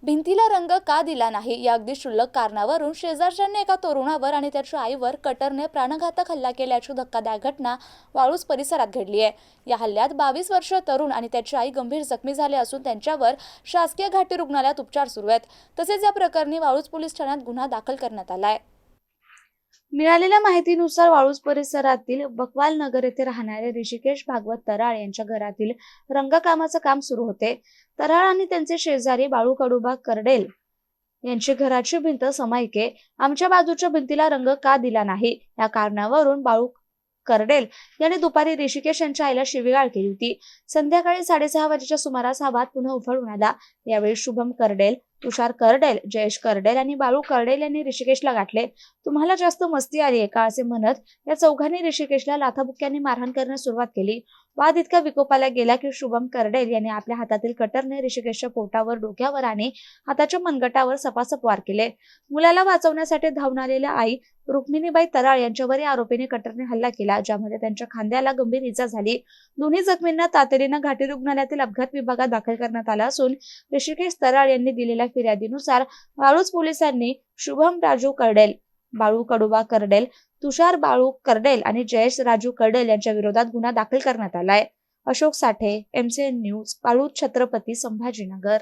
भिंतीला रंग का दिला नाही या अगदी क्षुल्लक कारणावरून शेजारच्यांनी एका तरुणावर आणि त्याच्या आईवर कटरने प्राणघातक हल्ला केल्याची धक्कादायक घटना वाळूज परिसरात घडली आहे। या हल्ल्यात 22 वर्षीय तरुण आणि त्याची आई गंभीर जखमी झाले असून त्यांच्यावर शासकीय घाटी रुग्णालयात उपचार सुरू आहेत। तसेच या प्रकरणी वाळूज पोलीस ठाण्यात गुन्हा दाखल करण्यात आला आहे। मिळालेल्या माहितीनुसार वाळूज परिसरातील बकवाल नगर येथे राहणारे ऋषिकेश भागवत तराळ यांच्या घरातील रंगकामाचं काम सुरू होते। तराळ आणि त्यांचे शेजारी बाळू कडुबा करडेल यांची घराची भिंत समायिके आमच्या बाजूच्या भिंतीला रंग का दिला नाही या कारणावरून बाळू करडेल यांनी दुपारी ऋषिकेश यांच्या आईला शिवीगाळ केली होती। संध्याकाळी 6:30 वाजेच्या सुमारास हा वाद पुन्हा उफाळून आला। यावेळी शुभम करडेल, तुषार करडेल, जयेश करडेल आणि बाळू करडेल यांनी ऋषिकेशला गाठले। तुम्हाला जास्त मस्ती आली आहे का असे म्हणत या चौघांनी ऋषिकेशला लाथाबुक्क्यांनी मारहाण करण्यास सुरुवात केली। वाद इतका विकोपाला गेला की शुभम करडेल यांनी आपल्या हातातील कटरने ऋषिकेशच्या पोटावर, डोक्यावर आणि हाताच्या मनगटावर सपासप वार केले। मुलाला वाचवण्यासाठी धावून आलेल्या आई रुक्मिणीबाई तराळ यांच्यावर या आरोपीने कटरने हल्ला केला, ज्यामध्ये त्यांच्या खांद्याला गंभीर इजा झाली। दोन्ही जखमींना तातडीने घाटी रुग्णालयातील अपघात विभागात दाखल करण्यात आला असून ऋषिकेश तराळ यांनी दिलेल्या फिर्यादीनुसार वाळूज पोलिसांनी शुभम राजू करडेल, बाळू कडुबा करडेल, तुषार बाळू करडेल आणि जयेश राजू करडेल यांच्या विरोधात गुन्हा दाखल करण्यात आलाय। अशोक साठे, MCN न्यूज, वाळूज, छत्रपती संभाजीनगर।